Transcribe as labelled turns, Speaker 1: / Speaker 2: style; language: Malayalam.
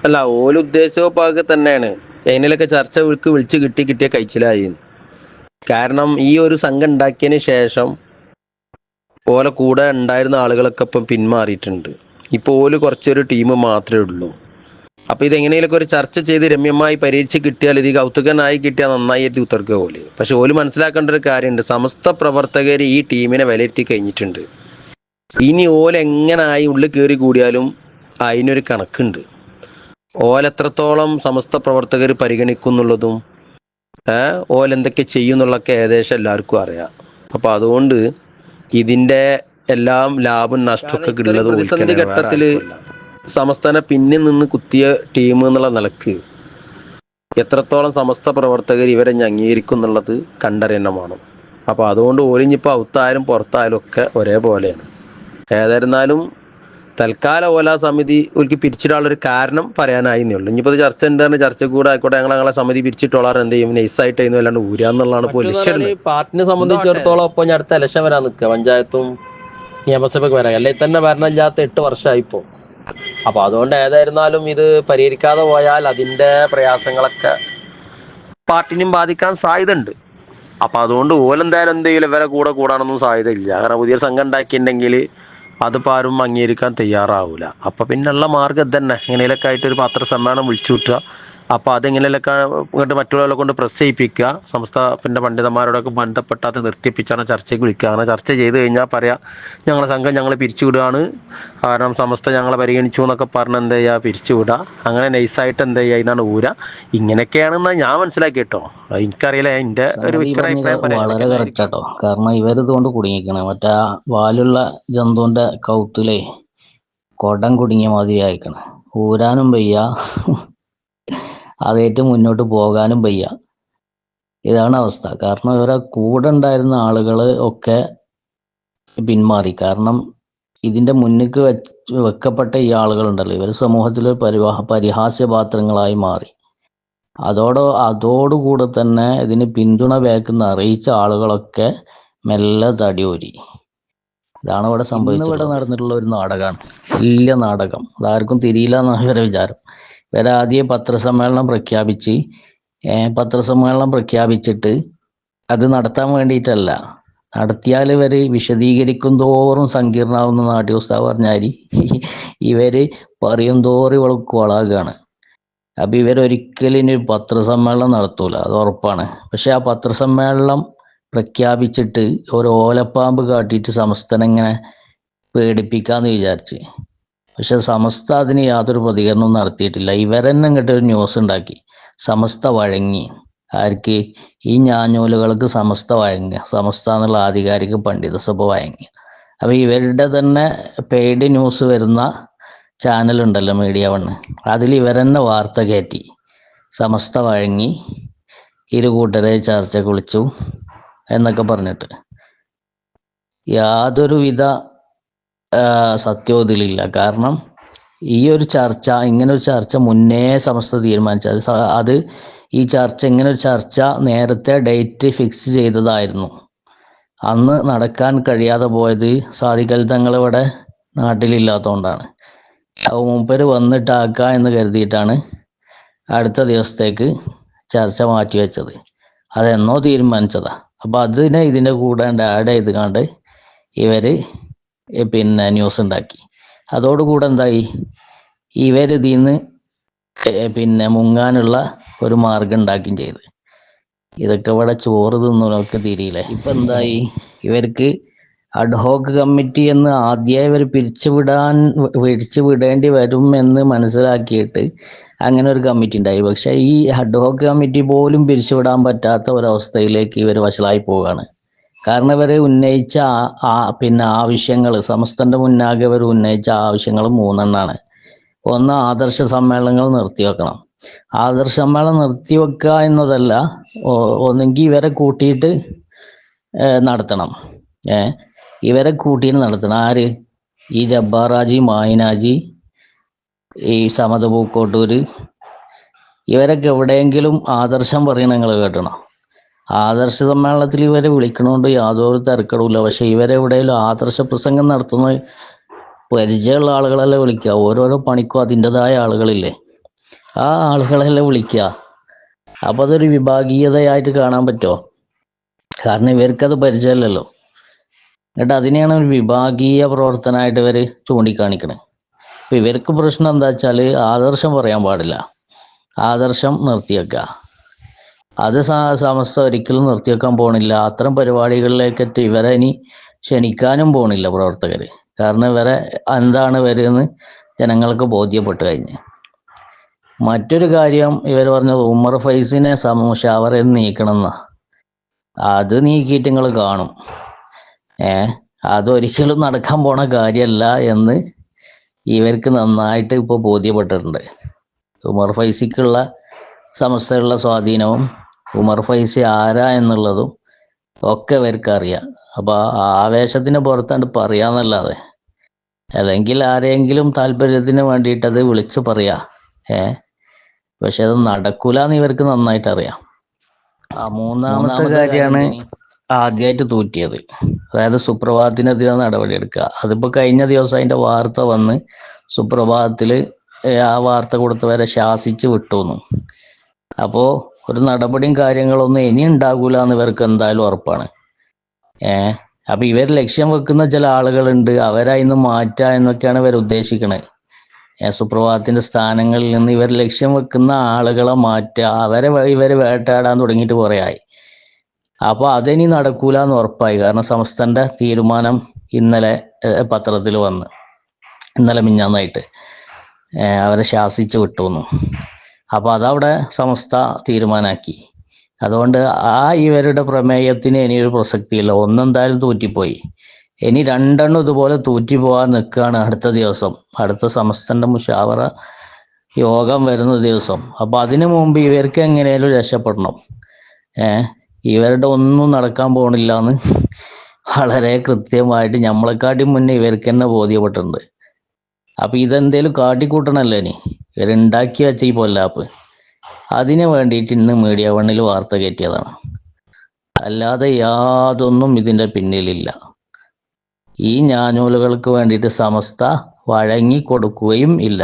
Speaker 1: അല്ല, ഓല് ഉദ്ദേശവും ഇപ്പൊ അതൊക്കെ തന്നെയാണ്. അതിനൊക്കെ ചർച്ച വിളിച്ച് കിട്ടിയ കഴിച്ചിലായി. കാരണം ഈ ഒരു സംഘം ഉണ്ടാക്കിയതിന് ശേഷം ഓലെ കൂടെ ഉണ്ടായിരുന്ന ആളുകളൊക്കെ ഇപ്പം പിന്മാറിയിട്ടുണ്ട്. ഇപ്പൊ ഓല് കുറച്ചൊരു ടീം മാത്രമേ ഉള്ളൂ. അപ്പൊ ഇതെങ്ങനെയൊക്കെ ഒരു ചർച്ച ചെയ്ത് രമ്യമായി പരിഹരിച്ച് കിട്ടിയാൽ, ഇത് കൗതുകനായി കിട്ടിയാൽ നന്നായിട്ട് ഉത്തർക്കുക ഓല്. പക്ഷെ ഓല് മനസ്സിലാക്കേണ്ട ഒരു കാര്യമുണ്ട്, സമസ്ത പ്രവർത്തകർ ഈ ടീമിനെ വിലയിരുത്തി കഴിഞ്ഞിട്ടുണ്ട്. ഇനി ഓലെങ്ങനായി ഉള്ളിൽ കയറി കൂടിയാലും അതിനൊരു കണക്കുണ്ട്. ഓലെത്രത്തോളം സമസ്ത പ്രവർത്തകർ പരിഗണിക്കുന്നുള്ളതും ഓലെന്തൊക്കെ ചെയ്യുന്നുള്ളതൊക്കെ ഏകദേശം എല്ലാവർക്കും അറിയാം. അപ്പൊ അതുകൊണ്ട് ഇതിന്റെ എല്ലാം ലാഭം നഷ്ടമൊക്കെ ഉള്ളത് പ്രതിസന്ധി ഘട്ടത്തില് സമസ്തനെ പിന്നിൽ നിന്ന് കുത്തിയ ടീം എന്നുള്ള നിലക്ക് എത്രത്തോളം സമസ്ത പ്രവർത്തകർ ഇവരെ അംഗീകരിക്കും എന്നുള്ളത് കണ്ടറിയണമാണ്. അപ്പൊ അതുകൊണ്ട് ഓലിഞ്ഞിപ്പോ ഔത്തായാലും പുറത്തായാലും ഒക്കെ ഒരേപോലെയാണ്. ഏതായിരുന്നാലും തൽക്കാലം ഓല സമിതി ഒരിക്കൽ പിരിച്ചിടാനുള്ളൊരു കാരണം പറയാനായിരുന്നേ ഉള്ളൂ. ഇനിയിപ്പോൾ ചർച്ച എന്താണ്, ചർച്ച കൂടെ ആയിക്കോട്ടെ, ഞങ്ങളെ സമിതി പിരിച്ചിട്ടോളാറ് എന്ത് ചെയ്യും, നൈസായിട്ട് ചെയ്യുന്നു, അല്ലാണ്ട് ഊരാന്നുള്ളതാണ് ഇപ്പോൾ ലക്ഷ്യം. പാർട്ടിനെ സംബന്ധിച്ചിടത്തോളം ഇപ്പോൾ ഞാൻ അടുത്ത ഇലക്ഷൻ വരാൻ നിൽക്കുക, പഞ്ചായത്തും നിയമസഭയ്ക്ക് വരാൻ. അല്ലെങ്കിൽ തന്നെ ഭരണമില്ലാത്ത 8 വർഷമായിപ്പോ. അപ്പൊ അതുകൊണ്ട് ഏതായിരുന്നാലും ഇത് പരിഹരിക്കാതെ പോയാൽ അതിന്റെ പ്രയാസങ്ങളൊക്കെ പാർട്ടിനും ബാധിക്കാൻ സാധ്യതയുണ്ട്. അപ്പൊ അതുകൊണ്ട് ഓലെന്തായാലും എന്തെങ്കിലും ഇവരെ കൂടെ കൂടാനൊന്നും സാധ്യതയില്ല. കാരണം പുതിയ സംഘം ഉണ്ടാക്കിയിട്ടുണ്ടെങ്കിൽ അതിപ്പോൾ ആരും അംഗീകരിക്കാൻ തയ്യാറാവില്ല. അപ്പൊ പിന്നുള്ള മാർഗ്ഗം തന്നെ എങ്ങനെയൊക്കെ ആയിട്ട് ഒരു പത്രസമ്മേളനം വിളിച്ചു കിട്ടുക. അപ്പൊ അതെങ്ങനെയൊക്കെ ഇങ്ങോട്ട് മറ്റുള്ളവരെ കൊണ്ട് പ്രസ് ചെയ്യിപ്പിക്കുക, സംസ്ഥാന പണ്ഡിതന്മാരോടൊക്കെ ബന്ധപ്പെട്ട് അത് നിർത്തിപ്പിച്ചാണ് ചർച്ചയ്ക്ക് വിളിക്കുക. അങ്ങനെ ചർച്ച ചെയ്ത് കഴിഞ്ഞാൽ പറയാം, ഞങ്ങളെ സംഘം ഞങ്ങൾ പിരിച്ചുവിടുകയാണ്, കാരണം സമസ്ത ഞങ്ങളെ പരിഗണിച്ചു എന്നൊക്കെ പറഞ്ഞ് എന്ത് ചെയ്യുക, പിരിച്ചുവിടുക. അങ്ങനെ നൈസായിട്ട് എന്ത് ചെയ്യുക, ഇതാണ് ഊര. ഇങ്ങനെയൊക്കെയാണെന്നാ ഞാൻ മനസ്സിലാക്കി കേട്ടോ. എനിക്കറിയില്ല, എൻ്റെ ഒരു
Speaker 2: വളരെ കറക്റ്റ് ആട്ടോ. കാരണം ഇവരിതുകൊണ്ട് കുടുങ്ങിക്കണേ, മറ്റേ വാലുള്ള ജന്തുവിന്റെ കൗത്തിലേ കൊടം കുടുങ്ങിയ മാതിരി അയക്കണം. ഊരാനും വയ്യ, അതേറ്റ് മുന്നോട്ട് പോകാനും വയ്യ. ഇതാണ് അവസ്ഥ. കാരണം ഇവരെ കൂടെ ഉണ്ടായിരുന്ന ആളുകൾ ഒക്കെ പിന്മാറി. കാരണം ഇതിന്റെ മുന്നിക്ക് വെക്കപ്പെട്ട ഈ ആളുകളുണ്ടല്ലോ, ഇവർ സമൂഹത്തിൽ പരിഹാസ്യപാത്രങ്ങളായി മാറി. അതോടുകൂടെ തന്നെ ഇതിന് പിന്തുണ വേക്കുന്ന അറിയിച്ച ആളുകളൊക്കെ മെല്ലെ തടിയൂരി. ഇതാണ് ഇവിടെ സംഭവിച്ചത്. ഇവിടെ നടന്നിട്ടുള്ള ഒരു നാടകമാണ്, വലിയ നാടകം. അതാർക്കും തിരിയില്ല എന്നാണ് ഇവരെ വിചാരം. ഇവരാദ്യം പത്രസമ്മേളനം പ്രഖ്യാപിച്ചിട്ട് അത് നടത്താൻ വേണ്ടിയിട്ടല്ല, നടത്തിയാൽ ഇവര് വിശദീകരിക്കും തോറും സങ്കീർണമാവുന്ന നാട്യോസ്താവ് പറഞ്ഞാല് ഇവര് പറയും തോറും ഇവൾ കൊളാകാണ്. അപ്പൊ ഇവരൊരിക്കലും ഇനി പത്രസമ്മേളനം നടത്തൂല, അത് ഉറപ്പാണ്. പക്ഷെ ആ പത്രസമ്മേളനം പ്രഖ്യാപിച്ചിട്ട് ഒരു ഓലപ്പാമ്പ് കാട്ടിയിട്ട് സമസ്തനെങ്ങനെ പേടിപ്പിക്കാന്ന് വിചാരിച്ച്. പക്ഷെ സമസ്ത അതിന് യാതൊരു പ്രതികരണവും നടത്തിയിട്ടില്ല. ഇവരെന്നെ ഇങ്ങോട്ട് ഒരു ന്യൂസ് ഉണ്ടാക്കി, സമസ്ത വഴങ്ങി. ആർക്ക്? ഈ ഞാഞ്ഞൂലുകൾക്ക് സമസ്ത വഴങ്ങുക, സമസ്ത എന്നുള്ള ആധികാരിക പണ്ഡിത സഭ വഴങ്ങി. അപ്പൊ ഇവരുടെ തന്നെ പെയ്ഡ് ന്യൂസ് വരുന്ന ചാനൽ ഉണ്ടല്ലോ, മീഡിയ 1, അതിൽ ഇവരെന്നെ വാർത്ത കയറ്റി, സമസ്ത വഴങ്ങി, കൂട്ടരെ ചർച്ചയ്ക്ക് വിളിച്ചു എന്നൊക്കെ പറഞ്ഞിട്ട്. യാതൊരുവിധ സത്യവും ഇതിലില്ല. കാരണം ഇങ്ങനെ ഒരു ചർച്ച മുന്നേ സമസ്ത തീരുമാനിച്ചത്. ഇങ്ങനെ ഒരു ചർച്ച നേരത്തെ ഡേറ്റ് ഫിക്സ് ചെയ്തതായിരുന്നു. അന്ന് നടക്കാൻ കഴിയാതെ പോയത് സാദിഖൽ തങ്ങൾ ഇവിടെ നാട്ടിലില്ലാത്തതുകൊണ്ടാണ്. മൂപ്പര് വന്നിട്ടാക്കുക എന്ന് കരുതിയിട്ടാണ് അടുത്ത ദിവസത്തേക്ക് ചർച്ച മാറ്റിവെച്ചത്. അതെന്നോ തീരുമാനിച്ചതാ. അപ്പൊ അതിനെ ഇതിന്റെ കൂടെ ആഡ് ചെയ്ത് കണ്ട് ഇവര് ന്യൂസ് ഉണ്ടാക്കി. അതോടുകൂടെ എന്തായി, ഇവരിതിന്ന് മുങ്ങാനുള്ള ഒരു മാർഗം ഉണ്ടാക്കുകയും ചെയ്ത്. ഇതൊക്കെ ഇവിടെ ചോറ് തിന്നൊക്കെ തിരിയില്ലേ. ഇപ്പൊ എന്തായി, ഇവർക്ക് അഡ്ഹോക്ക് കമ്മിറ്റി എന്ന് ആദ്യം ഇവർ പിരിച്ചുവിടേണ്ടി വരും എന്ന് മനസ്സിലാക്കിയിട്ട് അങ്ങനെ ഒരു കമ്മിറ്റി ഉണ്ടായി. പക്ഷെ ഈ അഡ്ഹോക്ക് കമ്മിറ്റി പോലും പിരിച്ചുവിടാൻ പറ്റാത്ത ഒരവസ്ഥയിലേക്ക് ഇവർ വഷളായി പോവുകയാണ്. കാരണം ഇവർ ഉന്നയിച്ച ആവശ്യങ്ങൾ, സമസ്തന്റെ മുന്നാകെ ഇവർ ഉന്നയിച്ച ആവശ്യങ്ങൾ 3 എണ്ണമാണ്. ഒന്ന്, ആദർശ സമ്മേളനങ്ങൾ നിർത്തിവെക്കണം. ആദർശ സമ്മേളനം നിർത്തിവെക്കുക എന്നതല്ല, ഒന്നെങ്കിൽ ഇവരെ കൂട്ടിയിട്ട് നടത്തണം. ഇവരെ കൂട്ടിയിട്ട് നടത്തണം. ആര്? ഈ ജബ്ബാറാജി, മായിനാജി, ഈ സമദ് പൂക്കോട്ടൂര്, ഇവരൊക്കെ എവിടെയെങ്കിലും ആദർശം പറയണ നിങ്ങൾ കേട്ടണം. ആദർശ സമ്മേളനത്തിൽ ഇവരെ വിളിക്കണോണ്ട് യാതൊരു തിരക്കടില്ല. പക്ഷെ ഇവരെവിടെയെങ്കിലും ആദർശ പ്രസംഗം നടത്തുന്ന പരിചയമുള്ള ആളുകളല്ലേ വിളിക്കുക. ഓരോരോ പണിക്കും അതിൻ്റെതായ ആളുകളില്ലേ. ആ ആളുകളെല്ലാം വിളിക്കുക. അപ്പൊ അതൊരു വിഭാഗീയതയായിട്ട് കാണാൻ പറ്റുമോ? കാരണം ഇവർക്കത് പരിചയമില്ലല്ലോ. എന്നിട്ട് അതിനെയാണ് ഒരു വിഭാഗീയ പ്രവർത്തനമായിട്ട് ഇവർ ചൂണ്ടിക്കാണിക്കണത്. അപ്പൊ ഇവർക്ക് പ്രശ്നം എന്താ വെച്ചാൽ ആദർശം പറയാൻ പാടില്ല, ആദർശം നിർത്തിവെക്കുക. അത് സമസ്ത ഒരിക്കലും നിർത്തിവെക്കാൻ പോണില്ല. അത്തരം പരിപാടികളിലേക്കെത്തി ഇവരെ ഇനി ക്ഷണിക്കാനും പോണില്ല പ്രവർത്തകര്. കാരണം ഇവരെ എന്താണ് വരുന്നത് ജനങ്ങൾക്ക് ബോധ്യപ്പെട്ട് കഴിഞ്ഞ്. മറ്റൊരു കാര്യം ഇവർ പറഞ്ഞത് ഉമർ ഫൈസിനെ മുശാവറയിൽ നീക്കണമെന്ന. അത് നീക്കിയിട്ട് നിങ്ങൾ കാണും. അതൊരിക്കലും നടക്കാൻ പോണ കാര്യമല്ല എന്ന് ഇവർക്ക് നന്നായിട്ട് ഇപ്പോൾ ബോധ്യപ്പെട്ടിട്ടുണ്ട്. ഉമർ ഫൈസിക്കുള്ള സമസ്തയുള്ള സ്വാധീനവും ഉമർ ഫൈസി ആരാ എന്നുള്ളതും ഒക്കെ ഇവർക്ക് അറിയാം. അപ്പൊ ആ ആവേശത്തിന് പുറത്താണ്ട് പറയാന്നല്ലാതെ, അല്ലെങ്കിൽ ആരെങ്കിലും താല്പര്യത്തിന് വേണ്ടിയിട്ടത് വിളിച്ചു പറയാ. പക്ഷെ അത് നടക്കൂല എന്ന് ഇവർക്ക് നന്നായിട്ട് അറിയാം. മൂന്നാമത്തെ കാര്യമാണ് ആദ്യമായിട്ട് തൂറ്റിയത്. അതായത് സുപ്രഭാതത്തിനെതിരെ നടപടിയെടുക്കുക. അതിപ്പോ കഴിഞ്ഞ ദിവസം അതിന്റെ വാർത്ത വന്ന് സുപ്രഭാതത്തില് ആ വാർത്ത കൊടുത്തവരെ ശാസിച്ച് വിട്ടുന്നു. അപ്പോ ഒരു നടപടിയും കാര്യങ്ങളൊന്നും ഇനി ഉണ്ടാകൂല എന്ന് ഇവർക്ക് എന്തായാലും ഉറപ്പാണ്. അപ്പൊ ഇവർ ലക്ഷ്യം വെക്കുന്ന ചില ആളുകളുണ്ട്, അവരായിന്ന് മാറ്റുക എന്നൊക്കെയാണ് ഇവർ ഉദ്ദേശിക്കുന്നത്. സുപ്രഭാതത്തിന്റെ സ്ഥാനങ്ങളിൽ നിന്ന് ഇവർ ലക്ഷ്യം വെക്കുന്ന ആളുകളെ മാറ്റുക, അവരെ ഇവർ വേട്ടയാടാൻ തുടങ്ങിയിട്ട് കുറേ ആയി. അപ്പൊ അതിനി നടക്കൂല എന്ന് ഉറപ്പായി. കാരണം സംസ്ഥാനന്റെ തീരുമാനം ഇന്നലെ പത്രത്തിൽ വന്ന്, ഇന്നലെ മിഞ്ഞാന്നായിട്ട് അവരെ ശാസിച്ച് വിട്ടുന്നു. അപ്പൊ അതവിടെ സംസ്ഥ തീരുമാനാക്കി. അതുകൊണ്ട് ഇവരുടെ പ്രമേയത്തിന് ഇനിയൊരു പ്രസക്തിയില്ല. ഒന്നെന്തായാലും തൂറ്റിപ്പോയി. ഇനി രണ്ടെണ്ണം ഇതുപോലെ തൂറ്റിപ്പോവാൻ നിൽക്കുകയാണ് അടുത്ത ദിവസം, അടുത്ത സംസ്ഥാനന്റെ മുശാവറ യോഗം വരുന്ന ദിവസം. അപ്പൊ അതിനു മുമ്പ് ഇവർക്ക് എങ്ങനെയാലും രക്ഷപ്പെടണം. ഇവരുടെ ഒന്നും നടക്കാൻ പോണില്ല എന്ന് വളരെ കൃത്യമായിട്ട് നമ്മളെക്കാട്ടി മുന്നേ ഇവർക്ക് തന്നെ ബോധ്യപ്പെട്ടിട്ടുണ്ട്. അപ്പൊ ഇതെന്തേലും കാട്ടിക്കൂട്ടണല്ലേ ഇനി ഇവരുണ്ടാക്കി വെച്ച ഈ പൊല്ലാപ്പ്. അതിനു വേണ്ടിയിട്ട് ഇന്ന് മീഡിയ വണ്ണിൽ വാർത്ത കയറ്റിയതാണ്. അല്ലാതെ യാതൊന്നും ഇതിന്റെ പിന്നിലില്ല. ഈ ഞാനൂലുകൾക്ക് വേണ്ടിയിട്ട് സമസ്ത വഴങ്ങി കൊടുക്കുകയും ഇല്ല.